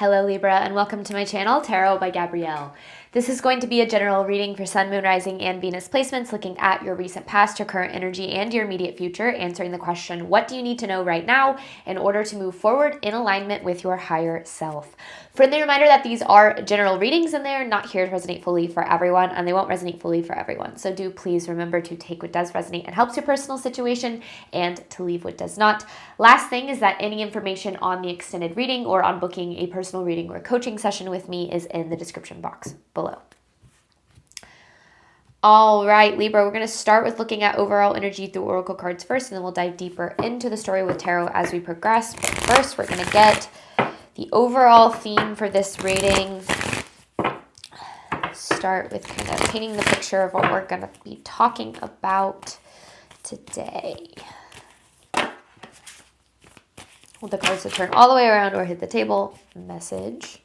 Hello Libra, and welcome to my channel, Tarot by Gabrielle. This is going to be a general reading for Sun, Moon, Rising, and Venus placements, looking at your recent past, your current energy, and your immediate future, answering the question, what do you need to know right now in order to move forward in alignment with your higher self? Friendly reminder that these are general readings and they're not here to resonate fully for everyone, and they won't resonate fully for everyone. So do please remember to take what does resonate and helps your personal situation and to leave what does not. Last thing is that any information on the extended reading or on booking a personal reading or coaching session with me is in the description box below. All right, Libra, we're going to start with looking at overall energy through oracle cards first, and then we'll dive deeper into the story with tarot as we progress. But first, we're going to get the overall theme for this reading. Start with kind of painting the picture of what we're going to be talking about today. Want the cards to turn all the way around or hit the table. Message.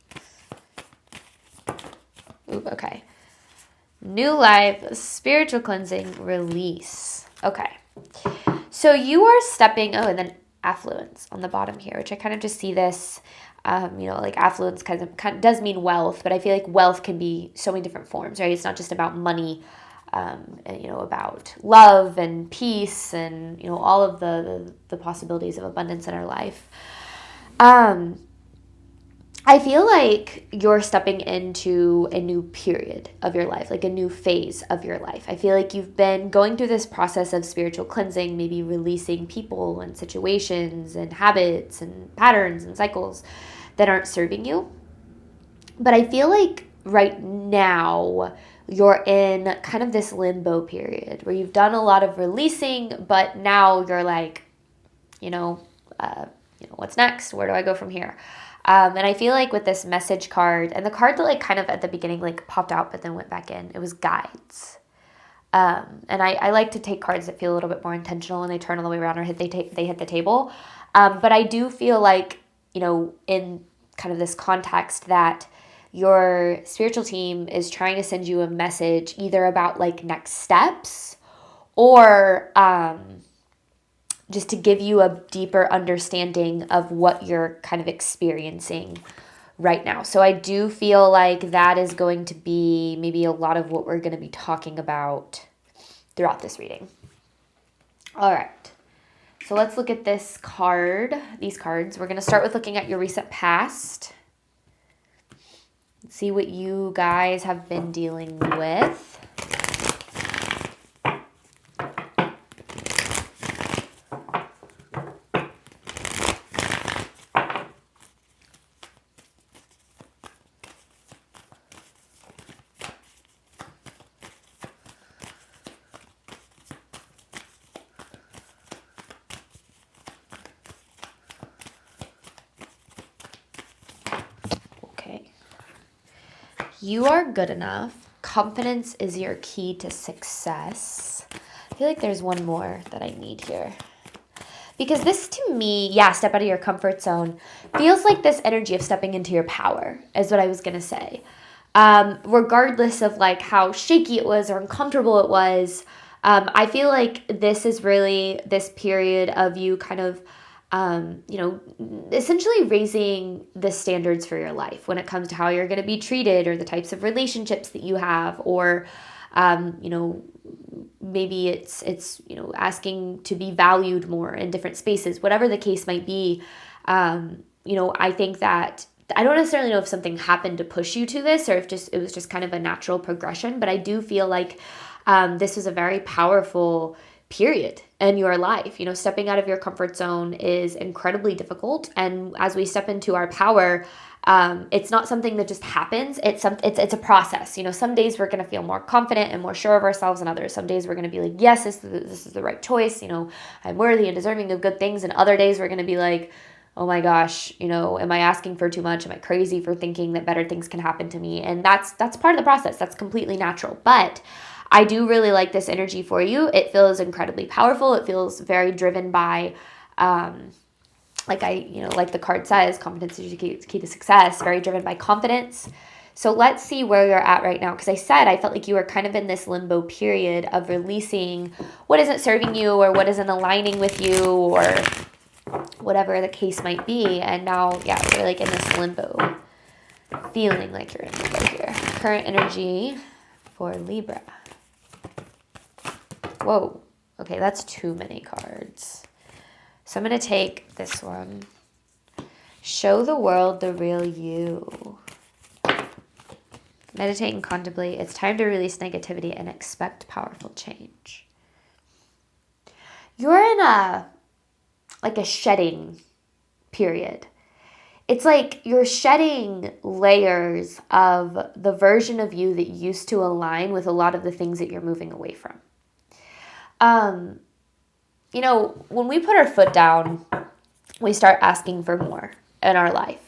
Ooh, okay. New life, spiritual cleansing, release. Okay. So you are stepping, and then affluence on the bottom here, which I kind of just see this, like affluence kind of does mean wealth, but I feel like wealth can be so many different forms, right? It's not just about money, about love and peace and, all of the possibilities of abundance in our life. I feel like you're stepping into a new period of your life, like a new phase of your life. I feel like you've been going through this process of spiritual cleansing, maybe releasing people and situations and habits and patterns and cycles that aren't serving you. But I feel like right now you're in kind of this limbo period where you've done a lot of releasing, but now you're like, what's next? Where do I go from here? And I feel like with this message card, and the card that kind of at the beginning popped out but then went back in, it was guides. And I like to take cards that feel a little bit more intentional and they turn all the way around or they hit the table. But I do feel like, in kind of this context that your spiritual team is trying to send you a message either about next steps or just to give you a deeper understanding of what you're kind of experiencing right now. So I do feel like that is going to be maybe a lot of what we're going to be talking about throughout this reading. All right. So let's look at these cards. We're going to start with looking at your recent past. Let's see what you guys have been dealing with. You are good enough. Confidence is your key to success. I feel like there's one more that I need here. Because this to me, step out of your comfort zone, feels like this energy of stepping into your power is what I was going to say. Regardless of how shaky it was or uncomfortable it was, I feel like this is really this period of you kind of essentially raising the standards for your life when it comes to how you're going to be treated or the types of relationships that you have, or, maybe it's asking to be valued more in different spaces, whatever the case might be. I think that I don't necessarily know if something happened to push you to this or if it was just kind of a natural progression, but I do feel like, this was a very powerful period in your life. Stepping out of your comfort zone is incredibly difficult. And as we step into our power, it's not something that just happens. It's a process. Some days we're going to feel more confident and more sure of ourselves than others. Some days we're going to be like, yes, this is the right choice. I'm worthy and deserving of good things. And other days we're going to be like, oh my gosh, am I asking for too much? Am I crazy for thinking that better things can happen to me? And that's part of the process. That's completely natural. But I do really like this energy for you. It feels incredibly powerful. It feels very driven by, like the card says, confidence is your key to success, very driven by confidence. So let's see where you're at right now. Because I felt like you were kind of in this limbo period of releasing what isn't serving you or what isn't aligning with you or whatever the case might be. And now, we're in this limbo feeling like you're in limbo here. Current energy for Libra. Whoa. Okay, that's too many cards. So I'm going to take this one. Show the world the real you. Meditate and contemplate. It's time to release negativity and expect powerful change. You're in a shedding period. It's like you're shedding layers of the version of you that used to align with a lot of the things that you're moving away from. When we put our foot down, we start asking for more in our life.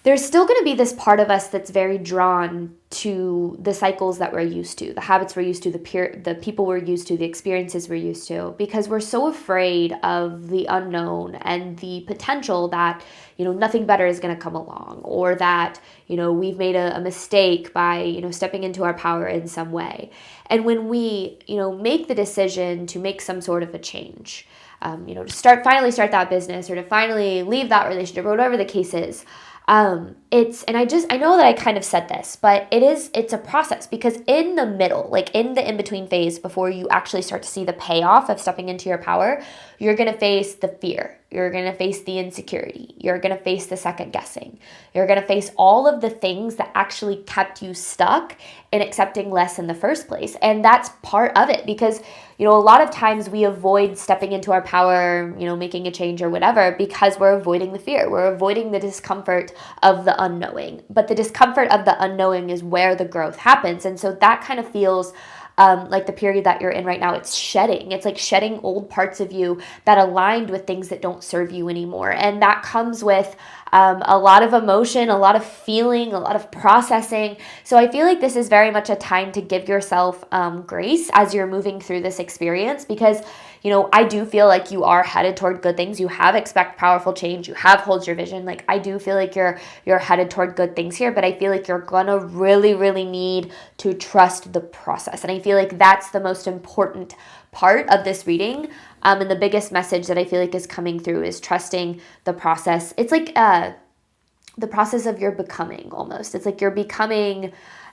There's still going to be this part of us that's very drawn to the cycles that we're used to, the habits we're used to, the people we're used to, the experiences we're used to, because we're so afraid of the unknown and the potential that, nothing better is going to come along, or that, we've made a mistake by, stepping into our power in some way. And when we, make the decision to make some sort of a change, to finally start that business, or to finally leave that relationship, or whatever the case is, I know that I kind of said this, but it's a process, because in the middle, like in the in-between phase, before you actually start to see the payoff of stepping into your power, you're going to face the fear. You're going to face the insecurity. You're going to face the second guessing. You're going to face all of the things that actually kept you stuck in accepting less in the first place. And that's part of it, because, a lot of times we avoid stepping into our power, making a change or whatever, because we're avoiding the fear. We're avoiding the discomfort of the unknowing. But the discomfort of the unknowing is where the growth happens. And so that kind of feels like the period that you're in right now. It's shedding. It's like shedding old parts of you that aligned with things that don't serve you anymore. And that comes with a lot of emotion, a lot of feeling, a lot of processing. So I feel like this is very much a time to give yourself grace as you're moving through this experience, because I do feel like you are headed toward good things. You have expect powerful change. You have hold your vision. Like, I do feel like you're headed toward good things here, but I feel like you're gonna really, really need to trust the process. And I feel like that's the most important part of this reading. And the biggest message that I feel like is coming through is trusting the process. It's like the process of your becoming, almost. It's like you're becoming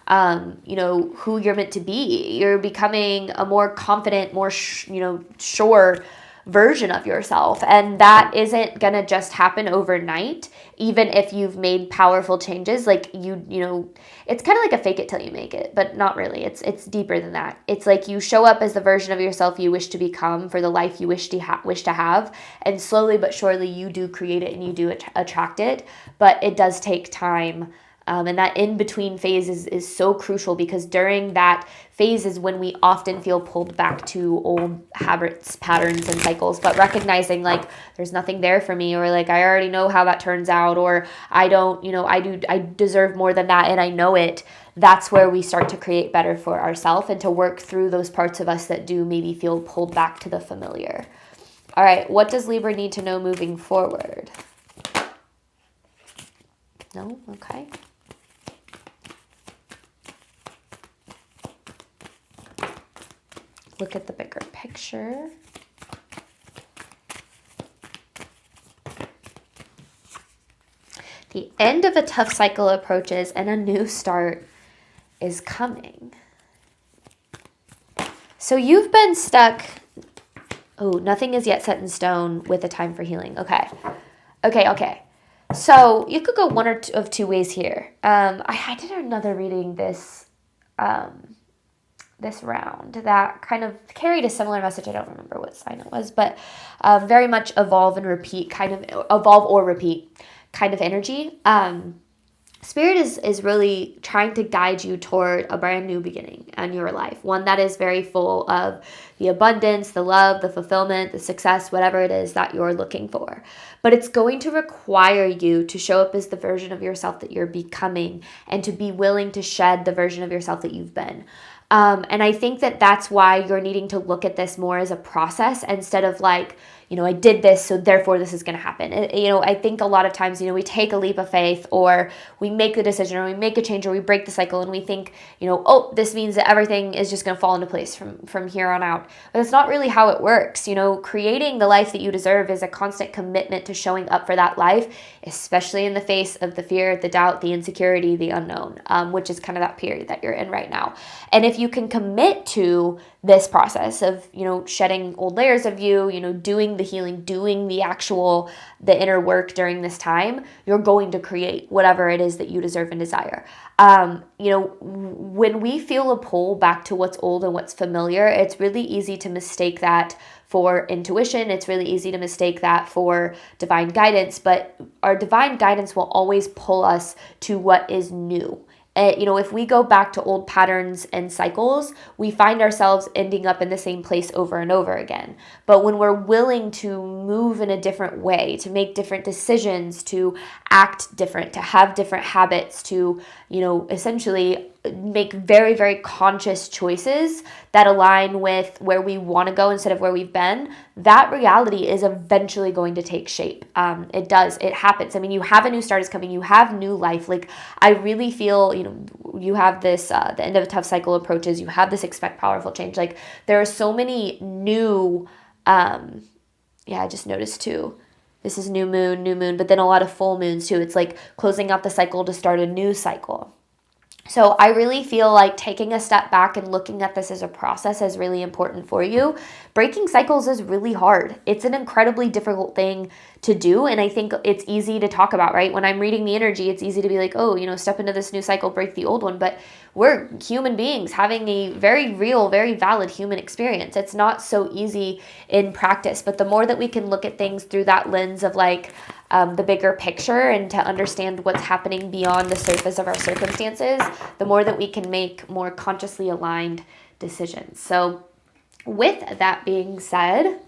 who you're meant to be. You're becoming a more confident, more, sure version of yourself. And that isn't going to just happen overnight, even if you've made powerful changes. Like it's kind of like a fake it till you make it, but not really. It's deeper than that. It's like you show up as the version of yourself you wish to become for the life you wish to have. And slowly but surely you do create it and you do attract it, but it does take time. And that in-between phase is so crucial, because during that phase is when we often feel pulled back to old habits, patterns, and cycles. But recognizing like there's nothing there for me, or like I already know how that turns out, or I don't, I deserve more than that and I know it. That's where we start to create better for ourselves and to work through those parts of us that do maybe feel pulled back to the familiar. All right, what does Libra need to know moving forward? No? Okay. Look at the bigger picture. The end of a tough cycle approaches and a new start is coming. So you've been stuck. Oh, nothing is yet set in stone with a time for healing. Okay. So you could go one or two of two ways here. I did another reading this round that kind of carried a similar message. I don't remember what sign it was, but very much evolve or repeat kind of energy. Spirit is really trying to guide you toward a brand new beginning in your life, one that is very full of the abundance, the love, the fulfillment, the success, whatever it is that you're looking for. But it's going to require you to show up as the version of yourself that you're becoming, and to be willing to shed the version of yourself that you've been. And I think that that's why you're needing to look at this more as a process, instead of like, I did this, so therefore this is going to happen. I think a lot of times, we take a leap of faith, or we make the decision, or we make a change, or we break the cycle, and we think, oh, this means that everything is just going to fall into place from here on out. But that's not really how it works. Creating the life that you deserve is a constant commitment to showing up for that life, especially in the face of the fear, the doubt, the insecurity, the unknown, which is kind of that period that you're in right now. And if you can commit to this process of, shedding old layers of you, doing the healing, doing the inner work during this time, you're going to create whatever it is that you deserve and desire. When we feel a pull back to what's old and what's familiar, it's really easy to mistake that for intuition. It's really easy to mistake that for divine guidance, but our divine guidance will always pull us to what is new. If we go back to old patterns and cycles, we find ourselves ending up in the same place over and over again. But when we're willing to move in a different way, to make different decisions, to act different, to have different habits, to, essentially make very, very conscious choices that align with where we want to go instead of where we've been, that reality is eventually going to take shape. It does. It happens. I mean, you have a new start is coming. You have new life. Like, I really feel, you have this, the end of a tough cycle approaches. You have this expect powerful change. Like, there are so many new, I just noticed too. This is new moon, but then a lot of full moons too. It's like closing out the cycle to start a new cycle. So I really feel like taking a step back and looking at this as a process is really important for you. Breaking cycles is really hard. It's an incredibly difficult thing to do. And I think it's easy to talk about, right? When I'm reading the energy, it's easy to be like, oh, step into this new cycle, break the old one. But we're human beings having a very real, very valid human experience. It's not so easy in practice. But the more that we can look at things through that lens of like, the bigger picture and to understand what's happening beyond the surface of our circumstances, the more that we can make more consciously aligned decisions. So with that being said,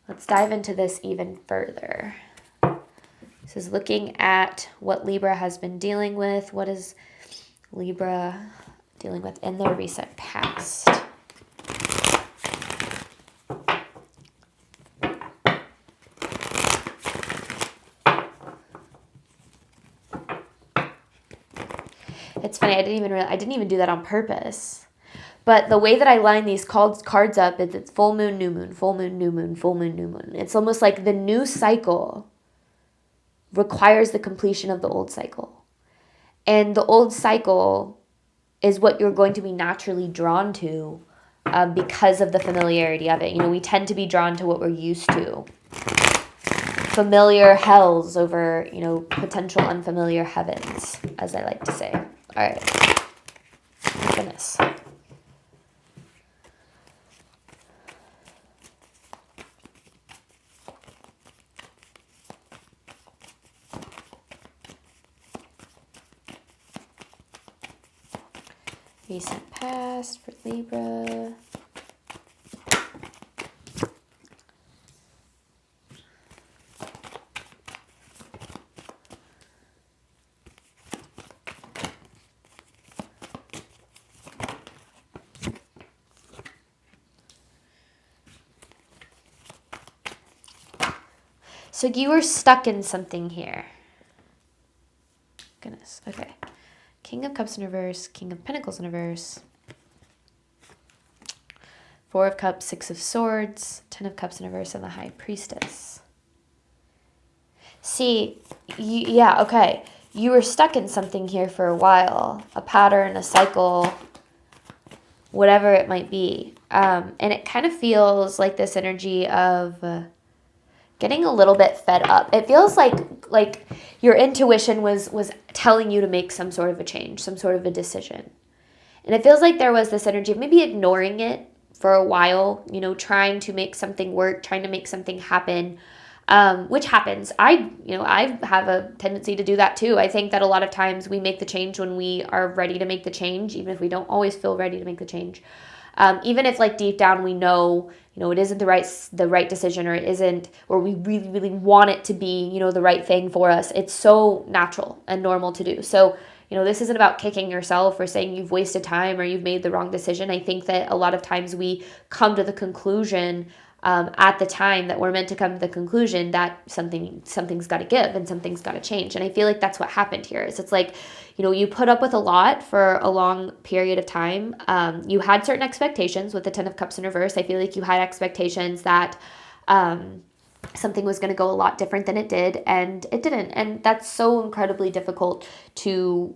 let's dive into this even further. This is looking at what Libra has been dealing with. What is Libra dealing with in their recent past? It's funny, I didn't even do that on purpose. But the way that I line these cards up is it's full moon, new moon, full moon, new moon, full moon, new moon. It's almost like the new cycle requires the completion of the old cycle. And the old cycle is what you're going to be naturally drawn to because of the familiarity of it. We tend to be drawn to what we're used to. Familiar hells over, potential unfamiliar heavens, as I like to say. All right. Goodness. Recent past for Libra. So you were stuck in something here. Goodness. Okay. King of Cups in reverse, King of Pentacles in reverse, Four of Cups, Six of Swords, Ten of Cups in reverse, and the High Priestess. See, okay. You were stuck in something here for a while, a pattern, a cycle, whatever it might be. And it kind of feels like this energy of getting a little bit fed up. It feels like your intuition was telling you to make some sort of a change, some sort of a decision. And it feels like there was this energy of maybe ignoring it for a while, trying to make something work, trying to make something happen, which happens. I have a tendency to do that too. I think that a lot of times we make the change when we are ready to make the change, even if we don't always feel ready to make the change. Even if like deep down we know, it isn't the right decision, or it isn't, or we really, really want it to be, the right thing for us. It's so natural and normal to do. So, this isn't about kicking yourself or saying you've wasted time or you've made the wrong decision. I think that a lot of times we come to the conclusion at the time that we're meant to come to the conclusion that something's got to give and something's got to change. And I feel like that's what happened here. Is it's like, you put up with a lot for a long period of time. You had certain expectations with the Ten of Cups in reverse. I feel like you had expectations that something was going to go a lot different than it did, and it didn't. And that's so incredibly difficult to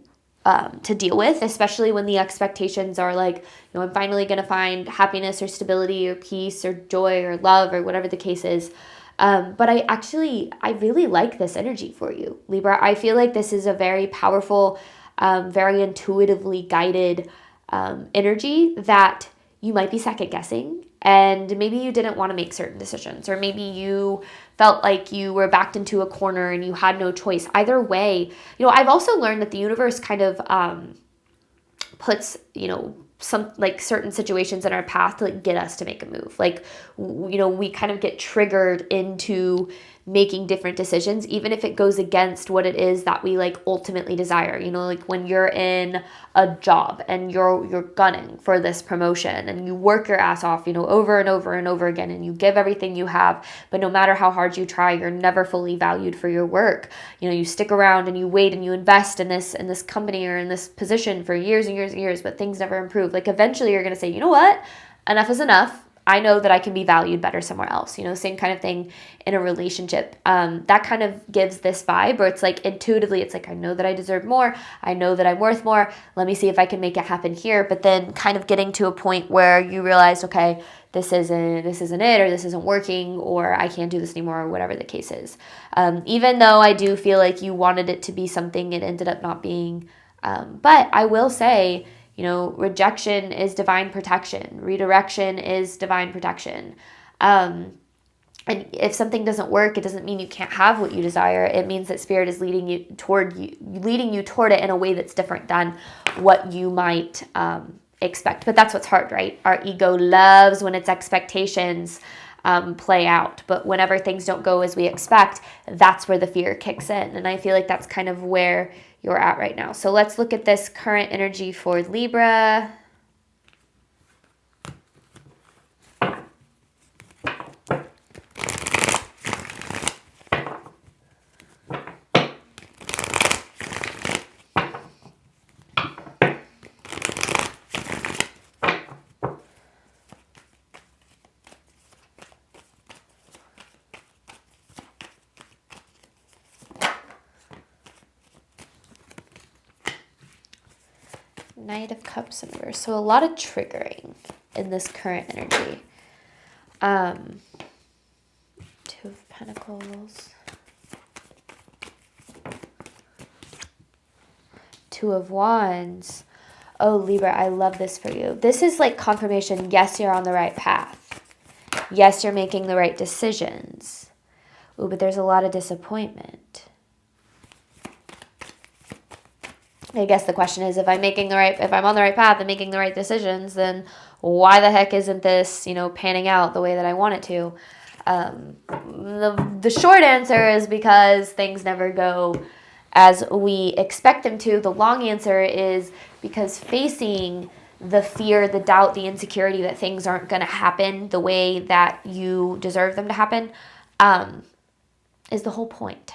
deal with, especially when the expectations are like, I'm finally going to find happiness or stability or peace or joy or love or whatever the case is. But I really like this energy for you, Libra. I feel like this is a very powerful, very intuitively guided energy that you might be second guessing. And maybe you didn't want to make certain decisions, or maybe you felt like you were backed into a corner and you had no choice. Either way, I've also learned that the universe kind of puts, some like certain situations in our path to like get us to make a move. Like, we kind of get triggered into making different decisions, even if it goes against what it is that we like ultimately desire. Like when you're in a job and you're gunning for this promotion and you work your ass off, over and over and over again, and you give everything you have, but no matter how hard you try, you're never fully valued for your work. You stick around and you wait and you invest in this company or in this position for years and years and years, but things never improve. Like eventually you're going to say, you know what? Enough is enough. I know that I can be valued better somewhere else. Same kind of thing in a relationship. That kind of gives this vibe where it's like intuitively, it's like, I know that I deserve more. I know that I'm worth more. Let me see if I can make it happen here. But then kind of getting to a point where you realize, okay, this isn't it, or this isn't working, or I can't do this anymore, or whatever the case is. Even though I do feel like you wanted it to be something, it ended up not being. But I will say, rejection is divine protection. Redirection is divine protection. And if something doesn't work, it doesn't mean you can't have what you desire. It means that Spirit is leading you toward it in a way that's different than what you might expect. But that's what's hard, right? Our ego loves when its expectations play out. But whenever things don't go as we expect, that's where the fear kicks in. And I feel like that's kind of where you're at right now. So let's look at this current energy for Libra. Knight of Cups in reverse. So a lot of triggering in this current energy. Two of Pentacles. Two of Wands. Oh, Libra, I love this for you. This is like confirmation. Yes, you're on the right path. Yes, you're making the right decisions. Ooh, but there's a lot of disappointment. I guess the question is, if I'm on the right path and making the right decisions, then why the heck isn't this, panning out the way that I want it to? The short answer is because things never go as we expect them to. The long answer is because facing the fear, the doubt, the insecurity that things aren't going to happen the way that you deserve them to happen, is the whole point.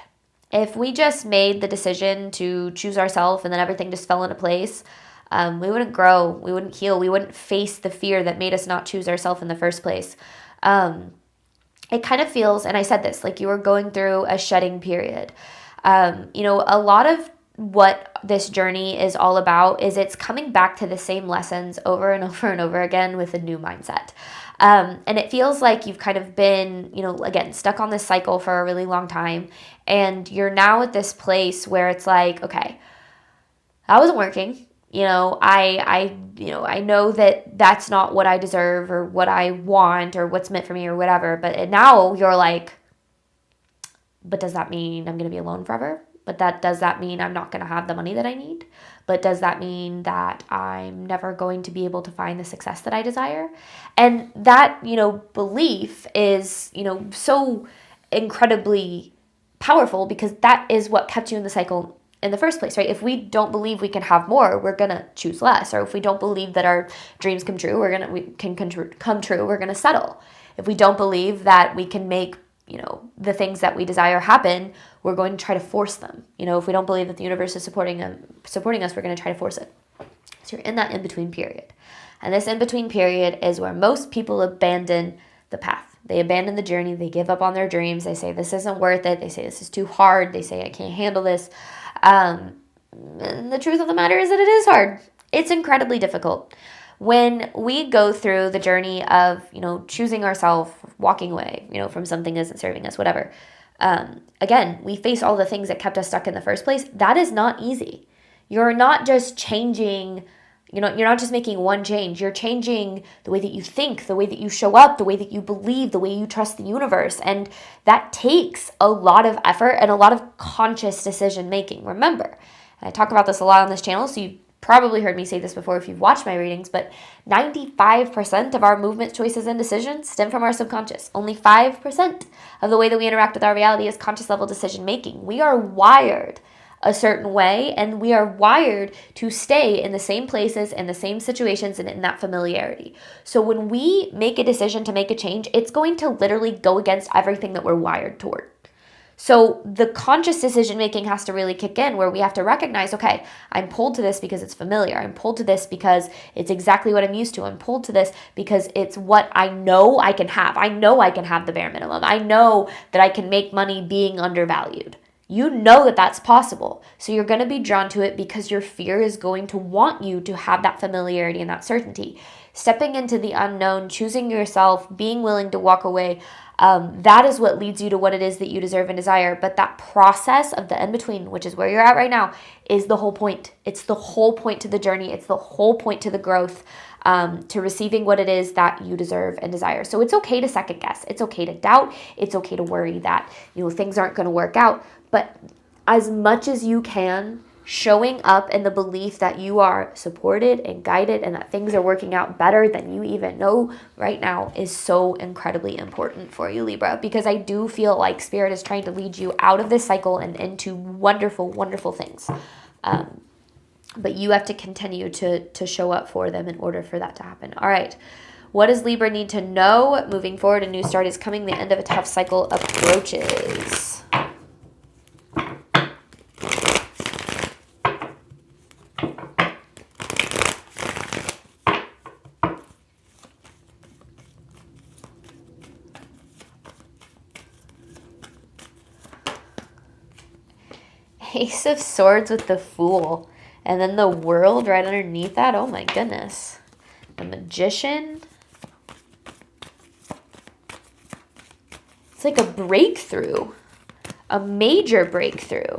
If we just made the decision to choose ourselves and then everything just fell into place, we wouldn't grow, we wouldn't heal, we wouldn't face the fear that made us not choose ourselves in the first place. It kind of feels, and I said this, like you were going through a shedding period. A lot of what this journey is all about is it's coming back to the same lessons over and over and over again with a new mindset. And it feels like you've kind of been, again, stuck on this cycle for a really long time. And you're now at this place where it's like, okay, that wasn't working. I know that that's not what I deserve or what I want or what's meant for me or whatever. But now you're like, but does that mean I'm going to be alone forever? But does that mean I'm not going to have the money that I need? But does that mean that I'm never going to be able to find the success that I desire? And that, belief is, so incredibly powerful because that is what kept you in the cycle in the first place, right? If we don't believe we can have more, we're going to choose less. Or if we don't believe that our dreams come true, we're going to settle. if we don't believe that we can make, the things that we desire happen, we're going to try to force them. If we don't believe that the universe is supporting us, we're going to try to force it. So you're in that in-between period. And this in-between period is where most people abandon the path. They abandon the journey. They give up on their dreams. They say, this isn't worth it. They say, this is too hard. They say, I can't handle this. And the truth of the matter is that it is hard. It's incredibly difficult. When we go through the journey of, choosing ourselves, walking away, from something that isn't serving us, whatever. Again, we face all the things that kept us stuck in the first place. That is not easy. You're not just changing, you're not just making one change. You're changing the way that you think, the way that you show up, the way that you believe, the way you trust the universe. And that takes a lot of effort and a lot of conscious decision making. Remember, and I talk about this a lot on this channel, so you probably heard me say this before if you've watched my readings, but 95% of our movement, choices, and decisions stem from our subconscious. Only 5% of the way that we interact with our reality is conscious level decision making. We are wired a certain way, and we are wired to stay in the same places and the same situations and in that familiarity. So when we make a decision to make a change, it's going to literally go against everything that we're wired toward. So the conscious decision making has to really kick in, where we have to recognize, okay, I'm pulled to this because it's familiar. I'm pulled to this because it's exactly what I'm used to. I'm pulled to this because it's what I know I can have. I know I can have the bare minimum. I know that I can make money being undervalued. You know that that's possible. So you're going to be drawn to it because your fear is going to want you to have that familiarity and that certainty. Stepping into the unknown, choosing yourself, being willing to walk away, that is what leads you to what it is that you deserve and desire. But that process of the in-between, which is where you're at right now, is the whole point. It's the whole point to the journey. It's the whole point to the growth, to receiving what it is that you deserve and desire. So it's okay to second guess. It's okay to doubt. It's okay to worry that, things aren't going to work out. But as much as you can, showing up in the belief that you are supported and guided and that things are working out better than you even know right now is so incredibly important for you, Libra, because I do feel like Spirit is trying to lead you out of this cycle and into wonderful, wonderful things. But you have to continue to show up for them in order for that to happen. All right. What does Libra need to know? Moving forward, a new start is coming. The end of a tough cycle approaches. Ace of Swords with the Fool. And then the World right underneath that. Oh my goodness. The Magician. It's like a breakthrough. A major breakthrough.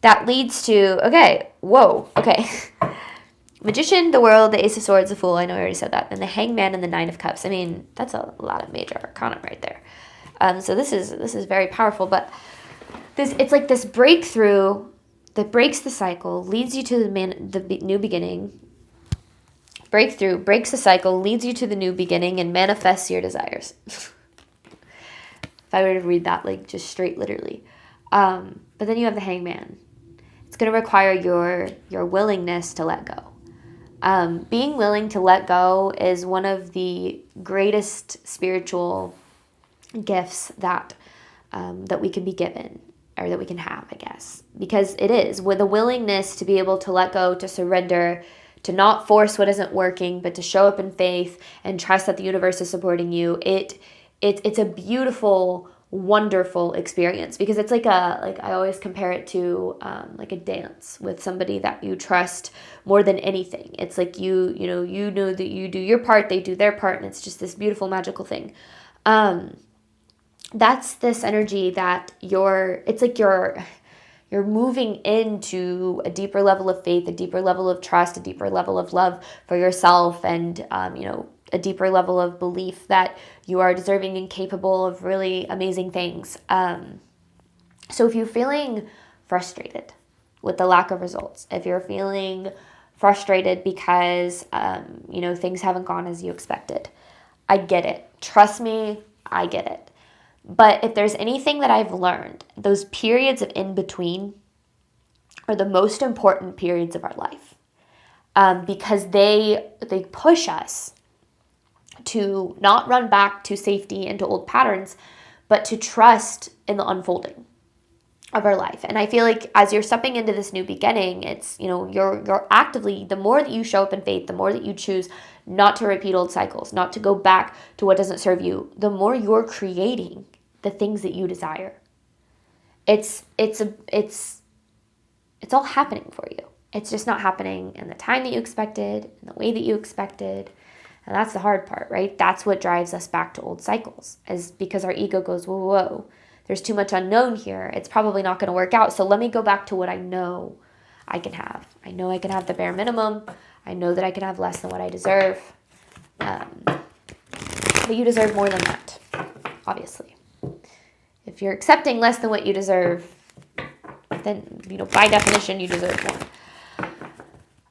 That leads to, okay, whoa, okay. Magician, the World, the Ace of Swords, the Fool. I know I already said that. And the Hangman and the Nine of Cups. I mean, that's a lot of major arcana right there. So this is very powerful, but it's like this breakthrough that breaks the cycle, leads you to the new beginning. Breakthrough breaks the cycle, leads you to the new beginning, and manifests your desires. If I were to read that like just straight literally. But then you have the Hangman. It's going to require your willingness to let go. Being willing to let go is one of the greatest spiritual gifts that we can be given, or that we can have, I guess, because it is with a willingness to be able to let go, to surrender, to not force what isn't working, but to show up in faith and trust that the universe is supporting you. It's a beautiful, wonderful experience, because it's like I always compare it to like a dance with somebody that you trust more than anything. It's like you know that you do your part, they do their part, and it's just this beautiful, magical thing. That's this energy that you're moving into a deeper level of faith, a deeper level of trust, a deeper level of love for yourself, and a deeper level of belief that you are deserving and capable of really amazing things. So if you're feeling frustrated with the lack of results, if you're feeling frustrated because things haven't gone as you expected, I get it. Trust me, I get it. But if there's anything that I've learned, those periods of in-between are the most important periods of our life, because they push us to not run back to safety and to old patterns, but to trust in the unfolding of our life. And I feel like as you're stepping into this new beginning, it's, you're actively, the more that you show up in faith, the more that you choose not to repeat old cycles, not to go back to what doesn't serve you, the more you're creating the things that you desire. It's all happening for you. It's just not happening in the time that you expected, in the way that you expected. And that's the hard part, right? That's what drives us back to old cycles, is because our ego goes, whoa, whoa, there's too much unknown here. It's probably not going to work out. So let me go back to what I know I can have. I know I can have the bare minimum. I know that I can have less than what I deserve. But you deserve more than that, obviously. If you're accepting less than what you deserve, then, by definition, you deserve more.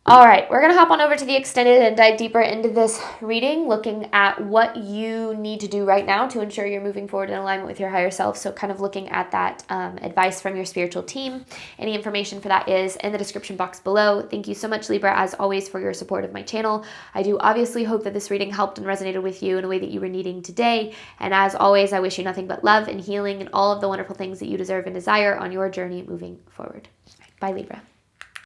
All right, we're going to hop on over to the extended and dive deeper into this reading, looking at what you need to do right now to ensure you're moving forward in alignment with your higher self. So kind of looking at that advice from your spiritual team. Any information for that is in the description box below. Thank you so much, Libra, as always, for your support of my channel. I do obviously hope that this reading helped and resonated with you in a way that you were needing today. And as always, I wish you nothing but love and healing and all of the wonderful things that you deserve and desire on your journey moving forward. Bye, Libra.